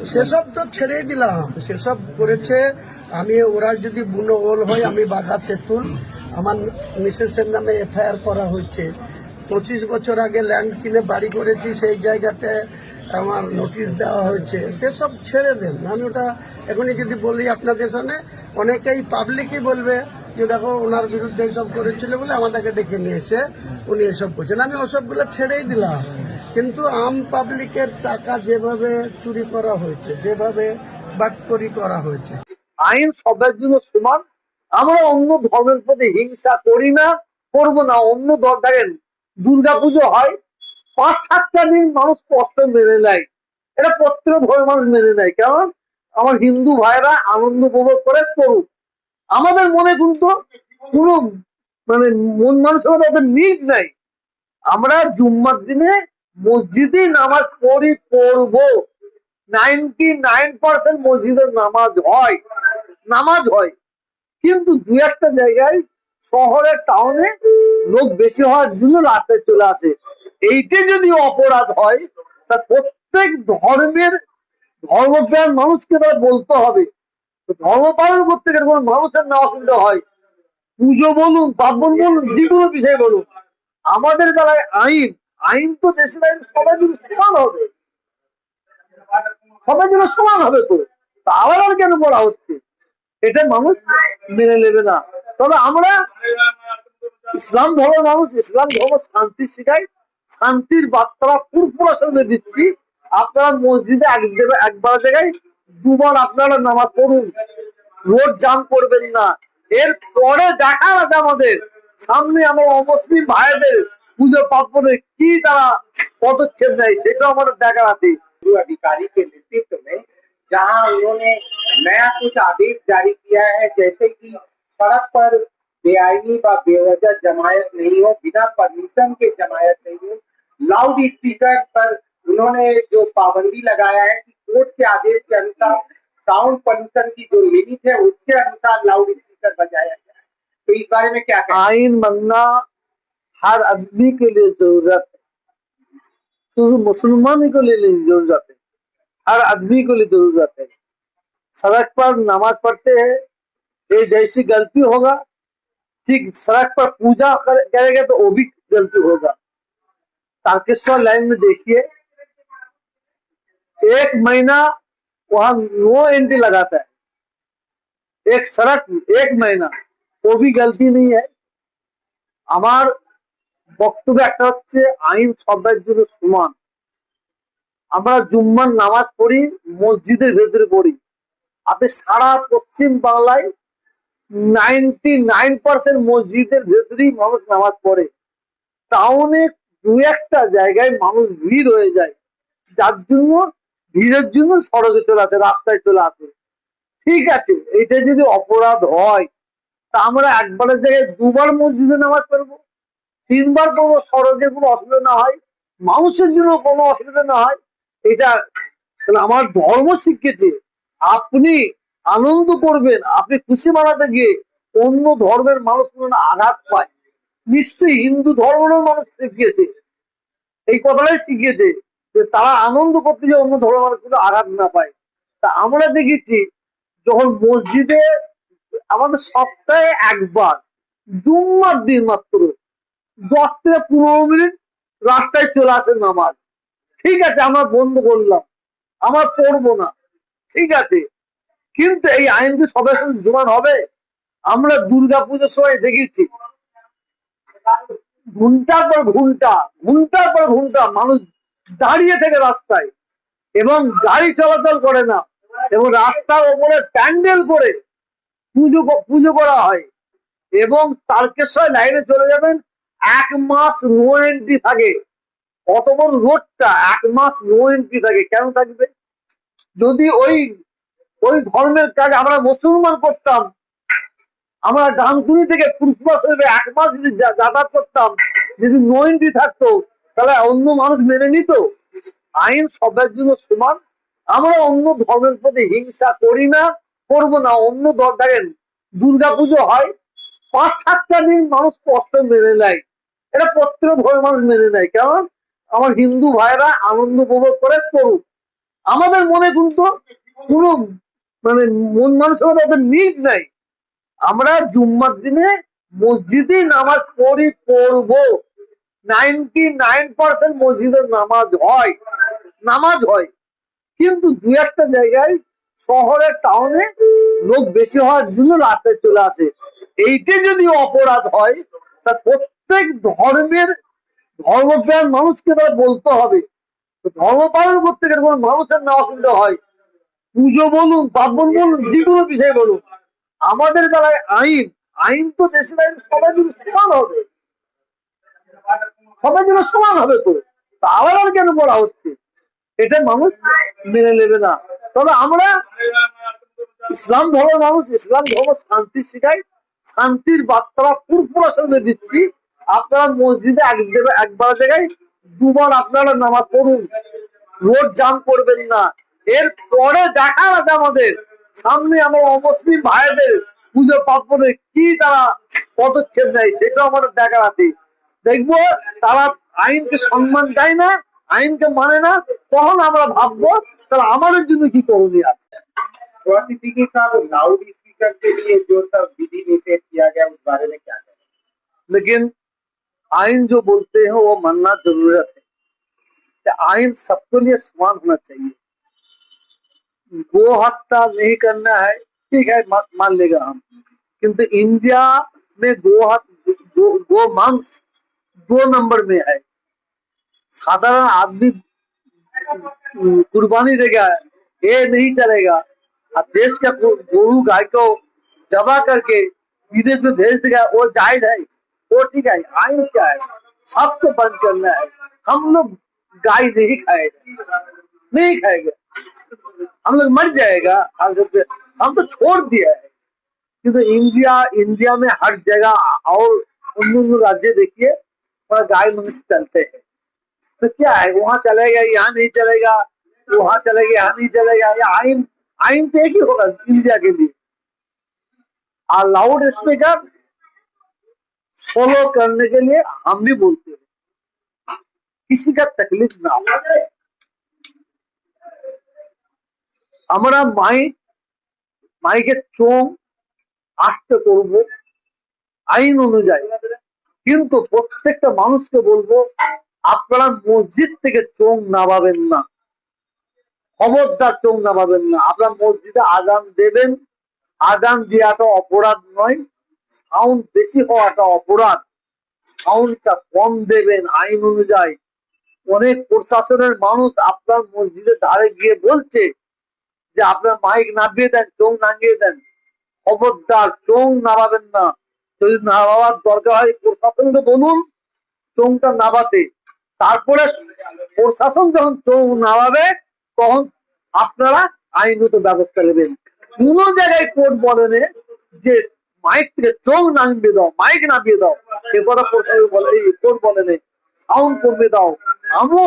সেসব তো ছেড়েই দিলাম, সেসব করেছে। আমি ওরা যদি বুনো ওল হয়, আমি বাঘা তেঁতুল। আমার মিসেসের নামে এফআইআর করা হয়েছে। 25 বছর আগে ল্যান্ড কিনে বাড়ি করেছি, সেই জায়গাতে আমার নোটিশ দেওয়া হয়েছে। সেসব ছেড়ে দেন। আমি ওটা এখনই যদি বলি আপনাদের সামনে, অনেকেই পাবলিকই বলবে যে দেখো ওনার বিরুদ্ধে এইসব করেছিল বলে আমাদেরকে ডেকে নিয়েছে, উনি এসব করছেন। আমি ওসবগুলো ছেড়েই দিলাম। কিন্তু আম পাবলিকের টাকা যেভাবে চুরি করা হয়েছে, যেভাবে বাটপারি করা হয়েছে, আইন সবার জন্য সমান। আমরা অন্য ধর্মের প্রতি হিংসা করি না, করবো না। অন্য ধর্ম দেখেন, দুর্গাপুজো হয়, 5-7টা দিন মানুষ কষ্ট মেনে নেয়, এটা প্রত্যেক ধর্মের মানুষ মেনে নেয়। কারণ আমার হিন্দু ভাইরা আনন্দ উপভোগ করে করুক। আমাদের মনে কিন্তু কোনো মানে মন মানসিকতা ওদের নিজ নাই। আমরা জুম্মার দিনে মসজিদে নামাজ পড়বো। 99% মসজিদের নামাজ হয়। কিন্তু দু একটা জায়গায় শহরের টাউনে লোক বেশি হওয়ার জন্য রাস্তায় চলে আসে। এইটা যদি অপরাধ হয়, তা প্রত্যেক ধর্মপ্রাণ মানুষকে তারা বলতে হবে। ধর্ম পালন করতে গেলে কোনো মানুষের না অসুবিধা হয়, পুজো বলুন, পার্বণ বলুন, যে কোনো বিষয় বলুন, আমাদের বেলায় আইন তো দেশের আইন সবাই যদি সমান হবে, সবাই যেন সমান হবে। তো আলাদা কেন বলা হচ্ছে, এটা মানুষ মেনে নেবে না। তবে আমরা ইসলাম ধর্মের মানুষ, ইসলাম ধর্ম শান্তি শিখায়, শান্তির বার্তা পুরোপুরা সঙ্গে দিচ্ছি। আপনারা মসজিদে একবার জায়গায় দুবার আপনারা নামাজ পড়ুন, রোড জাম করবেন না। এর পরে দেখার আছে আমাদের সামনে আমার অমুসলিম ভাইদের পুজো পার্বণে কি তারা পদক্ষেপ নেয়, সেটা আমাদের দেখার আছে। अधिकारी के नेतृत्व में जहां उन्होंने नया कुछ आदेश जारी किया है, जैसे कि सड़क पर बेआईनी व बेवजह जमायत नहीं हो, बिना परमिशन के जमायत नहीं हो। लाउड स्पीकर पर उन्होंने जो पाबंदी लगाया है कि कोर्ट के आदेश के अनुसार साउंड पोल्यूशन की जो लिमिट है उसके अनुसार लाउड स्पीकर बजाया जाए। तो इस बारे में क्या कहें? आइन बनना हर आदमी के लिए जरूरत है, सिर्फ मुसलमान को लिए नहीं जरूरत है, हर आदमी को लिए जरूरत है। सड़क पर नमाज पढ़ते हैं, ये जैसी गलती होगा, ठीक सड़क पर पूजा करेगा तो वो भी गलती होगा। तारकेश्वर लाइन में देखिए, 1 महीना वहां नो एंट्री लगाता है, एक सड़क 1 महीना, वो भी गलती नहीं है। আমার বক্তব্য একটা হচ্ছে, আইন সবার জন্য সমান। আমরা জুম্মার নামাজ পড়ি, মসজিদের ভেতরে পড়ি। আপনি সারা পশ্চিম বাংলায় 99% মসজিদের ভেতরেই মানুষ নামাজ পড়ে। টাউনে দু একটা জায়গায় মানুষ ভিড় হয়ে যায়, যার জন্য ভিড়ের জন্য সড়কে চলে আসে, রাস্তায় চলে আসে। ঠিক আছে, এটা যদি অপরাধ হয়, তা আমরা একবারের জায়গায় দুবার মসজিদে নামাজ পড়বো, 3বার পড়বো, সড়কে কোনো অসুবিধা না হয়, মানুষের জন্য কোনো অসুবিধা না হয়। এটা আমার ধর্ম শিখিয়েছে। আপনি আনন্দ করবেন, আপনি খুশি মানাতে গিয়ে অন্য ধর্মের মানুষ কোনো আঘাত পায়, নিশ্চয়ই হিন্দু ধর্মেরও মানুষ শিখিয়েছে, এই কথাটাই শিখিয়েছে যে তারা আনন্দ করতে যে অন্য ধর্মের মানুষ কোনো আঘাত না পায়। তা আমরা দেখেছি, যখন মসজিদে আমাদের সপ্তাহে একবার জুম্মার দিন মাত্র 10 থেকে 15 মিনিট রাস্তায় চলে আসে নামাজ, ঠিক আছে, আমরা বন্ধ করলাম, আমরা পড়বো না, ঠিক আছে। কিন্তু এই আইন কি সবার সঙ্গে সমান হবে? আমরা দুর্গাপুজোর সময় দেখেছি, ঘন্টার পর ঘন্টা মানুষ দাঁড়িয়ে থেকে রাস্তায়, এবং গাড়ি চলাচল করে না, এবং রাস্তার ওপরে প্যান্ডেল করে পুজো করা হয়। এবং তারকেশ্বর লাইনে চলে যাবেন, 1 মাস নো এন্ট্রি থাকে। অত বড় রোডটা 1 মাস নো এন্ট্রি থাকে, কেন থাকবে? যদি ওই ধর্মের কাজ আমরা মুসলমান করতাম, আমরা ডানকুনি থেকে ফুরফুরা শরীফে 1 মাস যদি যাতায়াত করতাম, যদি নো এন্ট্রি থাকতো, তাহলে অন্য মানুষ মেনে নিত। আইন সবার জন্য সমান। আমরা অন্য ধর্মের প্রতি হিংসা করি না, করবো না। অন্য ধর্ম দেখেন, দুর্গাপুজো হয়, 5-7টা দিন মানুষ কষ্ট মেনে নেয়, এটা প্রত্যেক ধর্মের মানুষ মেনে নেয়। কারণ আমার হিন্দু ভাইরা আনন্দ উপভোগ করে করুক। আমাদের মনে কিন্তু কোনো মানে মন মানসিকতা ওদের নিজ নাই। আমরা জুম্মার দিনে মসজিদে নামাজ পড়বো। 99% মসজিদের নামাজ হয়, কিন্তু দু একটা জায়গায় শহরে টাউনে লোক বেশি হওয়ার জন্য রাস্তায় চলে আসে। এইটা যদি অপরাধ হয়, তা প্রত্যেক ধর্মপ্রাণ মানুষকে তারা বলতে হবে। তো ধর্ম পালন করতে গেলে কোনো মানুষের না অসুবিধা হয়, পুজো বলুন, পার্বণ বলুন, যে কোনো বিষয় বলুন, আমাদের বেলায় আইন তো দেশের আইন সবাই যদি সমান হবে, সবাই যেন সমান হবে। তো আলাদা কেন করা হচ্ছে, এটা মানুষ মেনে নেবে না। তবে আমরা ইসলাম ধর্মের মানুষ, ইসলাম ধর্ম শান্তি শিখায়, শান্তির বার্তা পুরোপুরি দিচ্ছি। আপনারা মসজিদে একবার জায়গায় দুবার আপনারা নামাজ পড়ুন, রোড জাম করবেন না। এর পরে দেখার আছে আমাদের সামনে আমার অমুসলিম ভাইদের পুজো পার্বণে কি তারা পদক্ষেপ নেয়, সেটা আমাদের দেখার আছে। দেখবো তারা আইনকে সম্মান দেয় না, আইনকে মানে না, তখন আমরা ভাববো তাহলে আমাদের জন্য কি করণীয় আছে। तो सिद्दीकी साहब, लाउड स्पीकर के लिए जो सब विधि निषेध किया गया उस बारे में क्या कहें? लेकिन आइन जो बोलते हैं वो मानना जरूरत है। कि आइन सबके लिए समान होना चाहिए। गो हत्या नहीं करना है, ठीक है, मान लेगा हम, किंतु इंडिया में गो मांस 2 नंबर में है। साधारण आदमी कुर्बानी देगा, ये नहीं चलेगा। अब देश का गोरू गाय को जबा करके विदेश में भेज देगा, वो जायज है, वो ठीक है। आइन क्या है, सबको बंद करना है। हम लोग गाय नहीं खाएगा, हम लोग मर जाएगा, हम तो छोड़ दिया है। किंतु इंडिया में हर जगह और उन राज्य देखिए और गाय मनुष्य चलते हैं। तो क्या है, वहां चलेगा, यहाँ नहीं चलेगा, वहां चलेगा, यहाँ नहीं चलेगा। ये आइन तो एक ही होगा इंडिया के लिए। और लाउड स्पीकर फॉलो करने के लिए हम भी बोलते हैं, किसी का तकलीफ ना हो। আমরা মাইকের চোং আস্তে করব আইন অনুযায়ী, কিন্তু প্রত্যেকটা মানুষকে বলবো আপনারা মসজিদ থেকে চোং নামাবেন না, খবরদার চোং নামাবেন না। আপনারা মসজিদে আজান দেবেন, আজান দেওয়াটা অপরাধ নয়, সাউন্ড বেশি হওয়াটা অপরাধ। সাউন্ডটা কম দেবেন আইন অনুযায়ী। অনেক প্রশাসনের মানুষ আপনার মসজিদের ধারে গিয়ে বলছে যে আপনার মাইক নামিয়ে দেন, চোং নামিয়ে দেন। খবরদার চোং নামাবেন না। যদি নামাবার দরকার হয় প্রশাসনকে বলুন চোংটা নামাতে, তারপরে প্রশাসন যখন চোং নামাবে তখন আপনারা আইনগত ব্যবস্থা নেবেন। কোন জায়গায় কোর্ট বলেন যে মাইক থেকে চোং নামিয়ে দাও, মাইক নামিয়ে দাও, এ কথা প্রশাসন বলে, কোর্ট বলেন সাউন্ড কমিয়ে দাও। আমিও